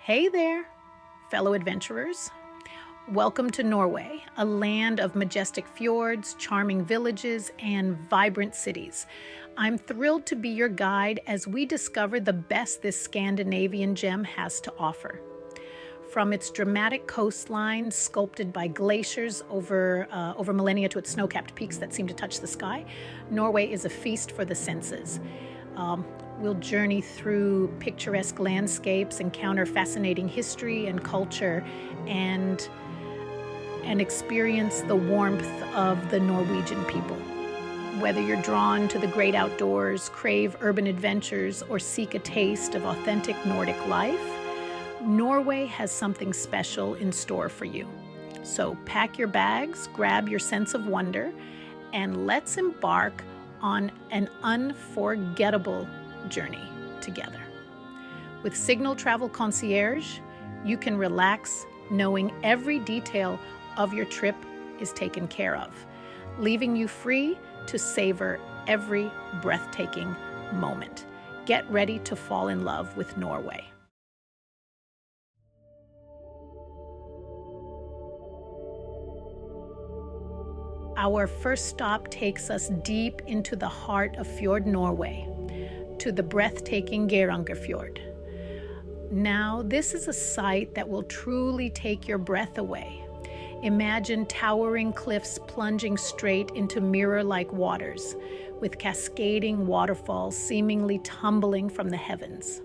Hey there, fellow adventurers. Welcome to Norway, a land of majestic fjords, charming villages, and vibrant cities. I'm thrilled to be your guide as we discover the best this Scandinavian gem has to offer. From its dramatic coastline, sculpted by glaciers over millennia to its snow-capped peaks that seem to touch the sky, Norway is a feast for the senses. We'll journey through picturesque landscapes, encounter fascinating history and culture, and experience the warmth of the Norwegian people. Whether you're drawn to the great outdoors, crave urban adventures, or seek a taste of authentic Nordic life, Norway has something special in store for you. So pack your bags, grab your sense of wonder, and let's embark on an unforgettable journey together. With Signal Travel Concierge, you can relax knowing every detail of your trip is taken care of, leaving you free to savor every breathtaking moment. Get ready to fall in love with Norway. Our first stop takes us deep into the heart of Fjord Norway, to the breathtaking Geirangerfjord. Now, this is a sight that will truly take your breath away. Imagine towering cliffs plunging straight into mirror-like waters, with cascading waterfalls seemingly tumbling from the heavens.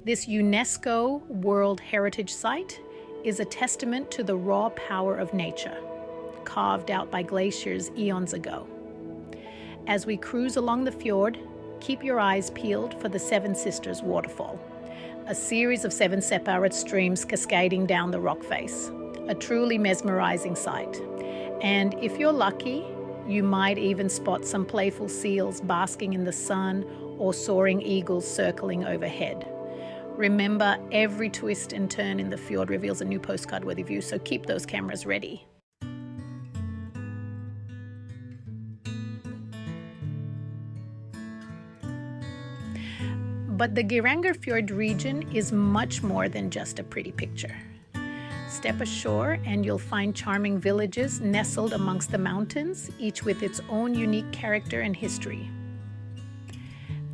This UNESCO World Heritage Site is a testament to the raw power of nature, carved out by glaciers eons ago. As we cruise along the fjord, keep your eyes peeled for the Seven Sisters waterfall, a series of 7 separate streams cascading down the rock face, a truly mesmerizing sight. And if you're lucky, you might even spot some playful seals basking in the sun or soaring eagles circling overhead. Remember, every twist and turn in the fjord reveals a new postcard-worthy view, so keep those cameras ready. But the Geirangerfjord region is much more than just a pretty picture. Step ashore and you'll find charming villages nestled amongst the mountains, each with its own unique character and history.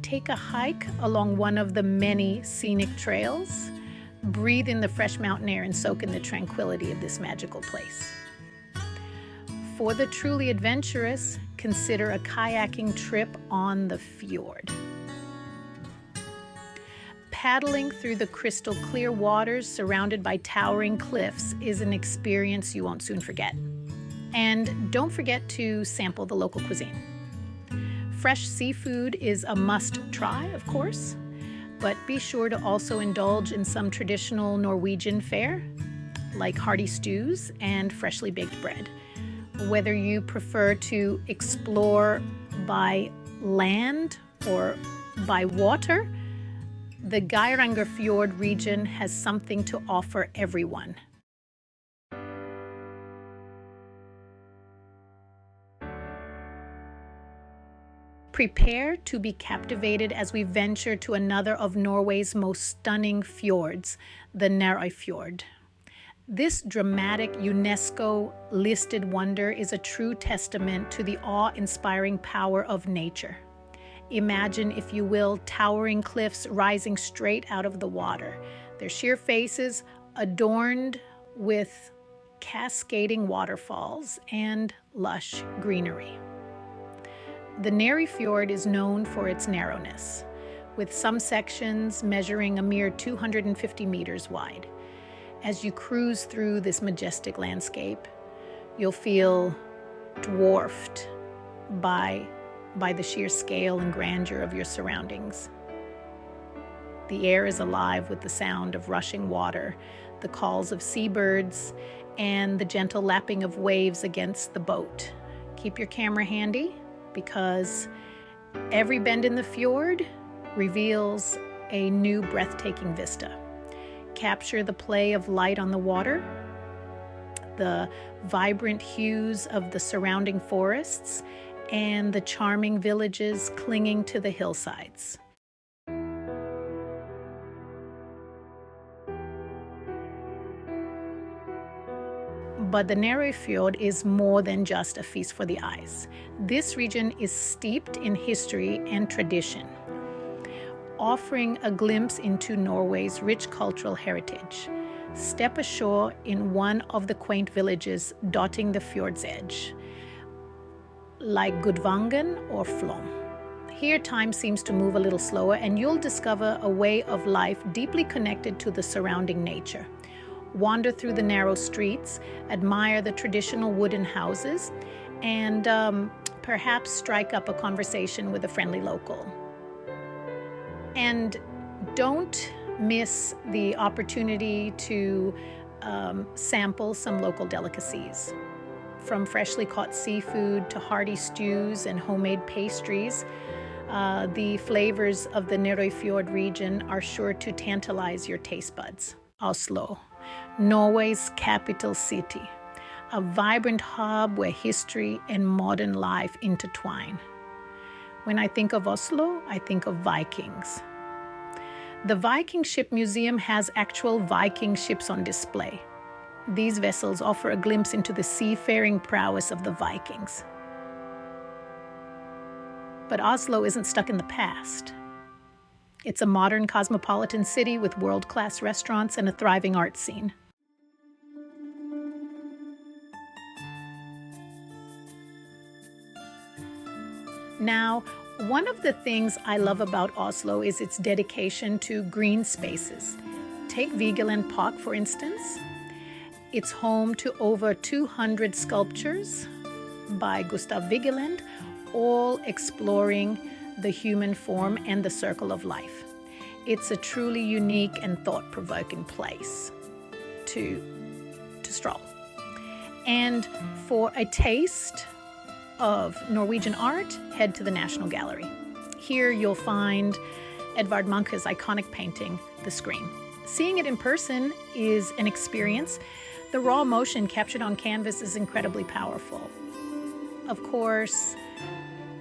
Take a hike along one of the many scenic trails, breathe in the fresh mountain air and soak in the tranquility of this magical place. For the truly adventurous, consider a kayaking trip on the fjord. Paddling through the crystal clear waters surrounded by towering cliffs is an experience you won't soon forget. And don't forget to sample the local cuisine. Fresh seafood is a must-try, of course, but be sure to also indulge in some traditional Norwegian fare, like hearty stews and freshly baked bread. Whether you prefer to explore by land or by water, the Geirangerfjord region has something to offer everyone. Prepare to be captivated as we venture to another of Norway's most stunning fjords, the Norway. This dramatic UNESCO-listed wonder is a true testament to the awe-inspiring power of nature. Imagine, if you will, towering cliffs rising straight out of the water, their sheer faces adorned with cascading waterfalls and lush greenery. The Norway is known for its narrowness, with some sections measuring a mere 250 meters wide. As you cruise through this majestic landscape, you'll feel dwarfed by the sheer scale and grandeur of your surroundings. The air is alive with the sound of rushing water, the calls of seabirds, and the gentle lapping of waves against the boat. Keep your camera handy, because every bend in the fjord reveals a new breathtaking vista. Capture the play of light on the water, the vibrant hues of the surrounding forests, and the charming villages clinging to the hillsides. But the Narrow Fjord is more than just a feast for the eyes. This region is steeped in history and tradition, offering a glimpse into Norway's rich cultural heritage. Step ashore in one of the quaint villages dotting the fjord's edge, like Gudvangen or Flom. Here, time seems to move a little slower, and you'll discover a way of life deeply connected to the surrounding nature. Wander through the narrow streets, admire the traditional wooden houses, and perhaps strike up a conversation with a friendly local. And don't miss the opportunity to sample some local delicacies. From freshly caught seafood to hearty stews and homemade pastries, the flavors of the Nærøyfjord region are sure to tantalize your taste buds. Oslo, Norway's capital city, a vibrant hub where history and modern life intertwine. When I think of Oslo, I think of Vikings. The Viking Ship Museum has actual Viking ships on display. These vessels offer a glimpse into the seafaring prowess of the Vikings. But Oslo isn't stuck in the past. It's a modern cosmopolitan city with world-class restaurants and a thriving art scene. Now, one of the things I love about Oslo is its dedication to green spaces. Take Vigeland Park, for instance. It's home to over 200 sculptures by Gustav Vigeland, all exploring the human form and the circle of life. It's a truly unique and thought-provoking place to stroll. And for a taste of Norwegian art, head to the National Gallery. Here you'll find Edvard Munch's iconic painting, The Scream. Seeing it in person is an experience. The raw emotion captured on canvas is incredibly powerful. Of course,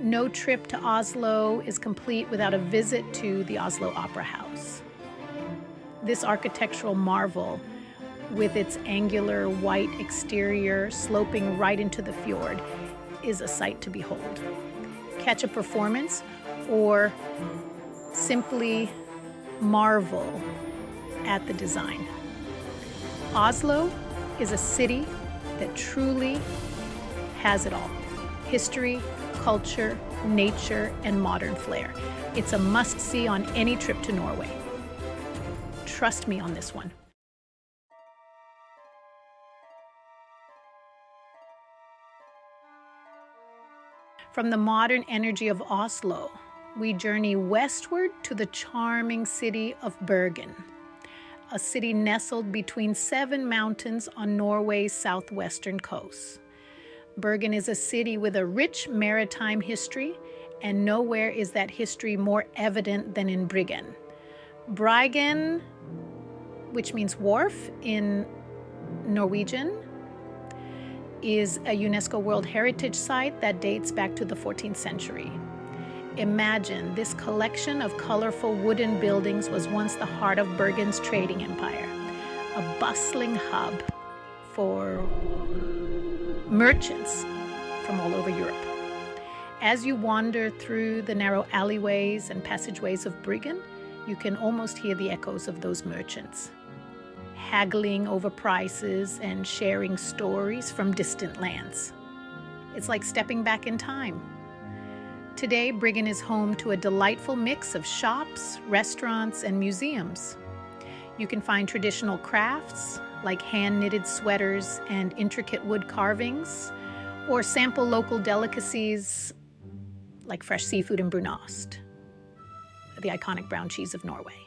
no trip to Oslo is complete without a visit to the Oslo Opera House. This architectural marvel, with its angular white exterior sloping right into the fjord, is a sight to behold. Catch a performance or simply marvel at the design. Oslo is a city that truly has it all: history, culture, nature, and modern flair. It's a must-see on any trip to Norway. Trust me on this one. From the modern energy of Oslo, we journey westward to the charming city of Bergen, a city nestled between 7 mountains on Norway's southwestern coast. Bergen is a city with a rich maritime history, and nowhere is that history more evident than in Bryggen. Bryggen, which means wharf in Norwegian, is a UNESCO World Heritage Site that dates back to the 14th century. Imagine this collection of colorful wooden buildings was once the heart of Bergen's trading empire, a bustling hub for merchants from all over Europe. As you wander through the narrow alleyways and passageways of Bryggen, you can almost hear the echoes of those merchants, haggling over prices and sharing stories from distant lands. It's like stepping back in time. Today, Bryggen is home to a delightful mix of shops, restaurants, and museums. You can find traditional crafts like hand-knitted sweaters and intricate wood carvings, or sample local delicacies like fresh seafood and brunost, the iconic brown cheese of Norway.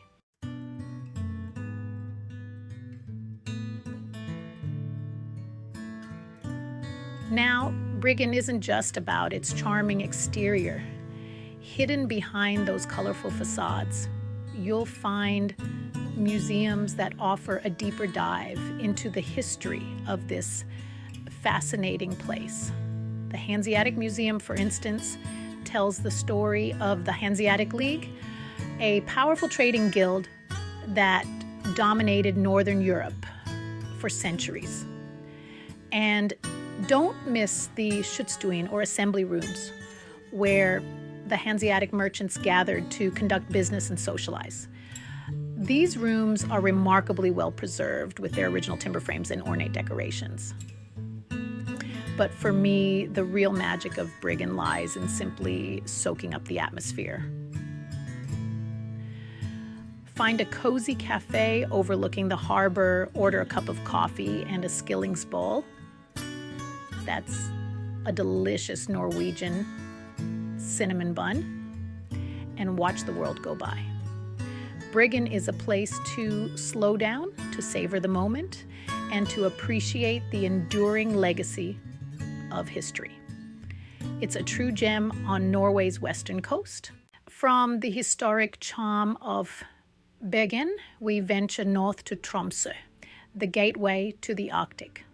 Now, Bryggen isn't just about its charming exterior. Hidden behind those colorful facades, you'll find museums that offer a deeper dive into the history of this fascinating place. The Hanseatic Museum, for instance, tells the story of the Hanseatic League, a powerful trading guild that dominated Northern Europe for centuries. And don't miss the Schutzstuen, or assembly rooms, where the Hanseatic merchants gathered to conduct business and socialize. These rooms are remarkably well preserved with their original timber frames and ornate decorations. But for me, the real magic of Briggen lies in simply soaking up the atmosphere. Find a cozy cafe overlooking the harbor, order a cup of coffee and a skillings bowl. That's a delicious Norwegian cinnamon bun, and watch the world go by. Briggen is a place to slow down, to savor the moment, and to appreciate the enduring legacy of history. It's a true gem on Norway's western coast. From the historic charm of Bergen, we venture north to Tromsø, the gateway to the Arctic.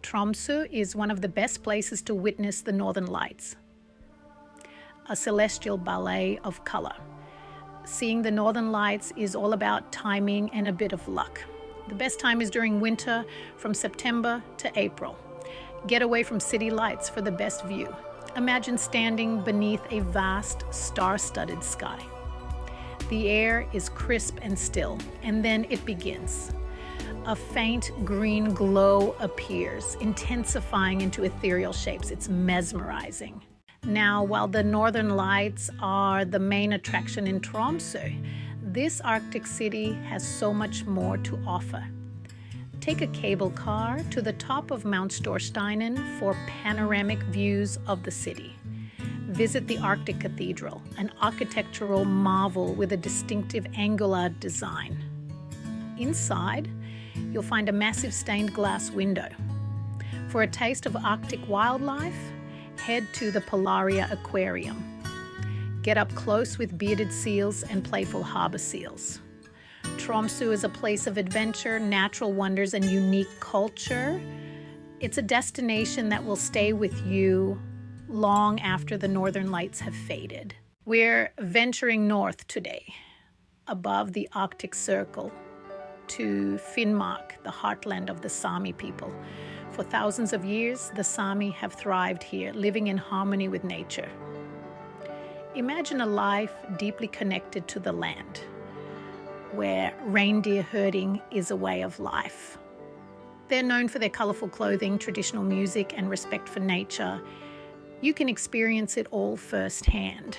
Tromsø is one of the best places to witness the Northern Lights, a celestial ballet of color. Seeing the Northern Lights is all about timing and a bit of luck. The best time is during winter, from September to April. Get away from city lights for the best view. Imagine standing beneath a vast, star-studded sky. The air is crisp and still, and then it begins. A faint green glow appears, intensifying into ethereal shapes. It's mesmerizing. Now, while the Northern Lights are the main attraction in Tromsø, this Arctic city has so much more to offer. Take a cable car to the top of Mount Storsteinen for panoramic views of the city. Visit the Arctic Cathedral, an architectural marvel with a distinctive angular design. Inside, you'll find a massive stained glass window. For a taste of Arctic wildlife, head to the Polaria Aquarium. Get up close with bearded seals and playful harbor seals. Tromsø is a place of adventure, natural wonders, and unique culture. It's a destination that will stay with you long after the Northern Lights have faded. We're venturing north today, above the Arctic Circle, to Finnmark, the heartland of the Sami people. For thousands of years, the Sami have thrived here, living in harmony with nature. Imagine a life deeply connected to the land, where reindeer herding is a way of life. They're known for their colorful clothing, traditional music, and respect for nature. You can experience it all firsthand.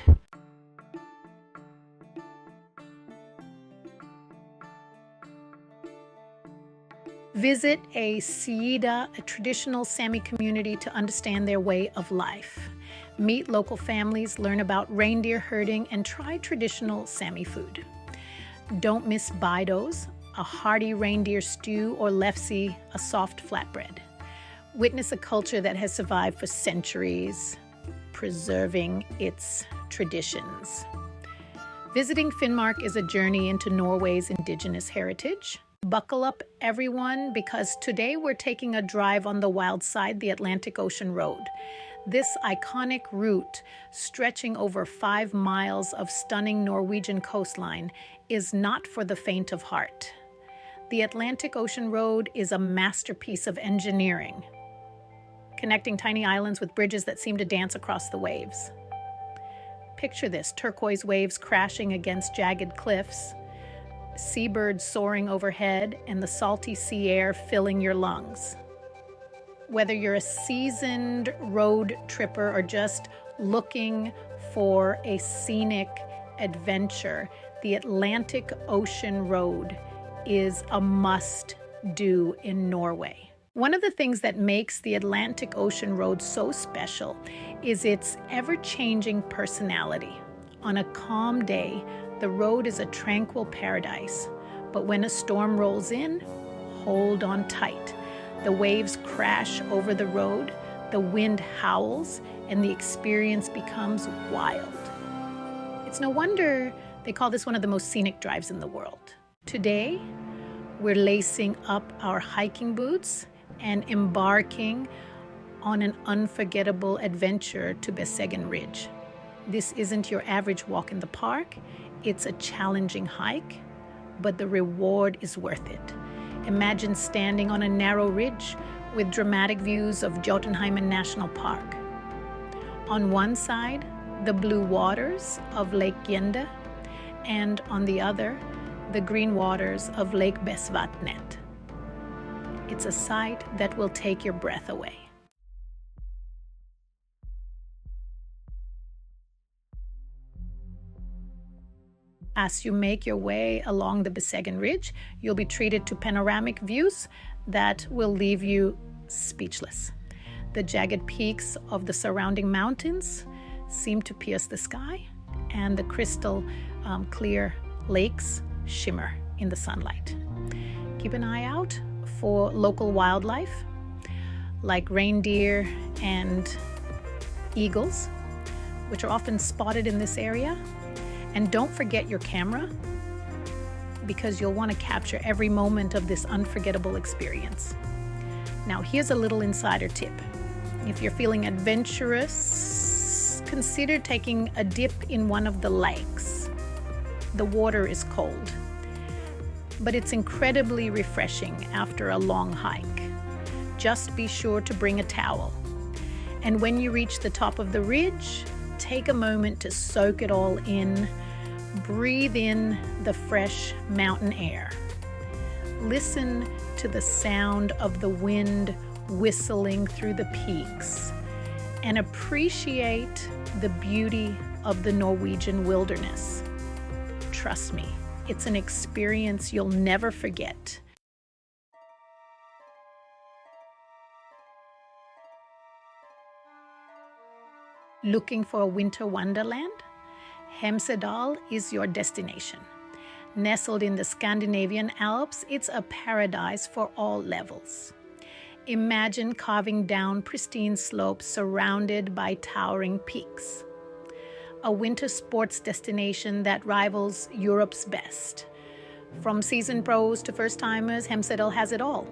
Visit a Siida, a traditional Sami community, to understand their way of life. Meet local families, learn about reindeer herding, and try traditional Sami food. Don't miss bidos, a hearty reindeer stew, or lefse, a soft flatbread. Witness a culture that has survived for centuries, preserving its traditions. Visiting Finnmark is a journey into Norway's indigenous heritage. Buckle up, everyone, because today we're taking a drive on the wild side, the Atlantic Ocean Road. This iconic route, stretching over 5 miles of stunning Norwegian coastline, is not for the faint of heart. The Atlantic Ocean Road is a masterpiece of engineering, connecting tiny islands with bridges that seem to dance across the waves. Picture this: turquoise waves crashing against jagged cliffs, seabirds soaring overhead, and the salty sea air filling your lungs. Whether you're a seasoned road tripper or just looking for a scenic adventure, the Atlantic Ocean Road is a must-do in Norway. One of the things that makes the Atlantic Ocean Road so special is its ever-changing personality. On a calm day, the road is a tranquil paradise, but when a storm rolls in, hold on tight. The waves crash over the road, the wind howls, and the experience becomes wild. It's no wonder they call this one of the most scenic drives in the world. Today, we're lacing up our hiking boots and embarking on an unforgettable adventure to Beseggen Ridge. This isn't your average walk in the park. It's a challenging hike, but the reward is worth it. Imagine standing on a narrow ridge with dramatic views of Jotunheimen National Park. On one side, the blue waters of Lake Gjende, and on the other, the green waters of Lake Besvatnet. It's a sight that will take your breath away. As you make your way along the Beseggen Ridge, you'll be treated to panoramic views that will leave you speechless. The jagged peaks of the surrounding mountains seem to pierce the sky, and the crystal clear lakes shimmer in the sunlight. Keep an eye out for local wildlife like reindeer and eagles, which are often spotted in this area. And don't forget your camera, because you'll want to capture every moment of this unforgettable experience. Now, here's a little insider tip. If you're feeling adventurous, consider taking a dip in one of the lakes. The water is cold, but it's incredibly refreshing after a long hike. Just be sure to bring a towel. And when you reach the top of the ridge, take a moment to soak it all in. Breathe in the fresh mountain air. Listen to the sound of the wind whistling through the peaks, and appreciate the beauty of the Norwegian wilderness. Trust me, it's an experience you'll never forget. Looking for a winter wonderland? Hemsedal is your destination. Nestled in the Scandinavian Alps, it's a paradise for all levels. Imagine carving down pristine slopes surrounded by towering peaks. A winter sports destination that rivals Europe's best. From seasoned pros to first-timers, Hemsedal has it all.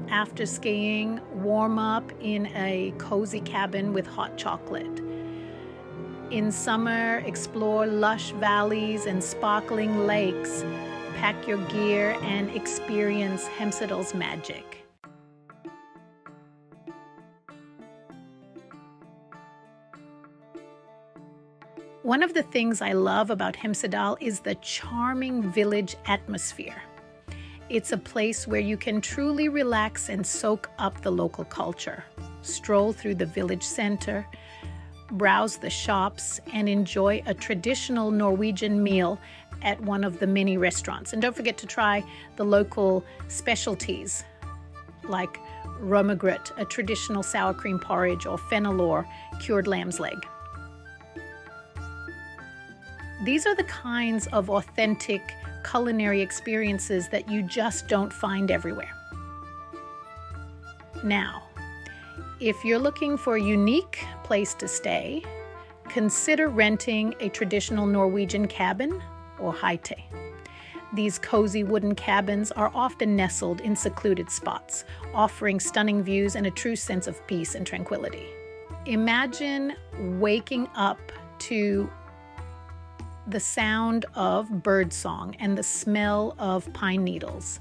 After skiing, warm up in a cozy cabin with hot chocolate. In summer, explore lush valleys and sparkling lakes. Pack your gear and experience Hemsedal's magic. One of the things I love about Hemsedal is the charming village atmosphere. It's a place where you can truly relax and soak up the local culture. Stroll through the village center, browse the shops, and enjoy a traditional Norwegian meal at one of the many restaurants. And don't forget to try the local specialties like rømmegrøt, a traditional sour cream porridge, or fenalår, cured lamb's leg. These are the kinds of authentic culinary experiences that you just don't find everywhere. Now, if you're looking for a unique place to stay, consider renting a traditional Norwegian cabin or hytte. These cozy wooden cabins are often nestled in secluded spots, offering stunning views and a true sense of peace and tranquility. Imagine waking up to the sound of birdsong and the smell of pine needles,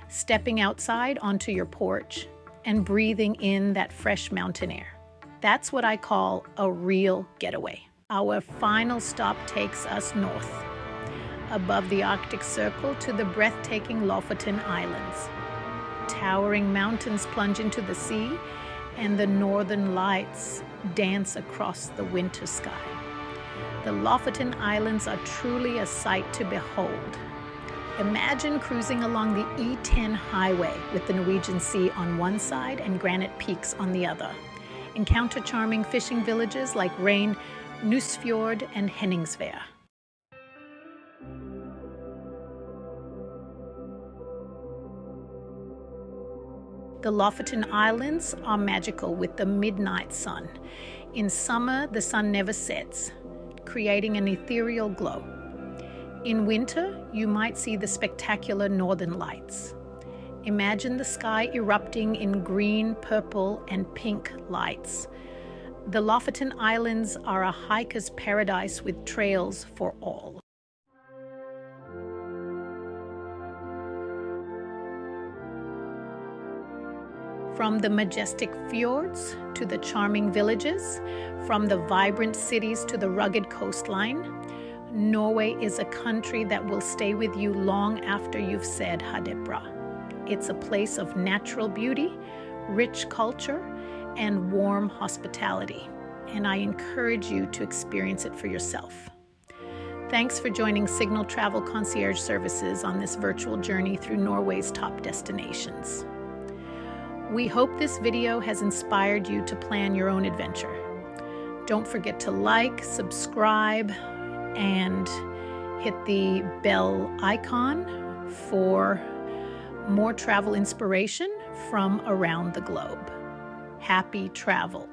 stepping outside onto your porch and breathing in that fresh mountain air. That's what I call a real getaway. Our final stop takes us north, above the Arctic Circle, to the breathtaking Lofoten Islands. Towering mountains plunge into the sea, and the northern lights dance across the winter sky. The Lofoten Islands are truly a sight to behold. Imagine cruising along the E10 highway with the Norwegian Sea on one side and granite peaks on the other. Encounter charming fishing villages like Rein, Nusfjord, and Henningsvær. The Lofoten Islands are magical with the midnight sun. In summer, the sun never sets, creating an ethereal glow. In winter, you might see the spectacular northern lights. Imagine the sky erupting in green, purple, and pink lights. The Lofoten Islands are a hiker's paradise with trails for all. From the majestic fjords to the charming villages, from the vibrant cities to the rugged coastline, Norway is a country that will stay with you long after you've said Ha det bra. It's a place of natural beauty, rich culture, and warm hospitality, and I encourage you to experience it for yourself. Thanks for joining Signal Travel Concierge Services on this virtual journey through Norway's top destinations. We hope this video has inspired you to plan your own adventure. Don't forget to like, subscribe, and hit the bell icon for more travel inspiration from around the globe. Happy travels.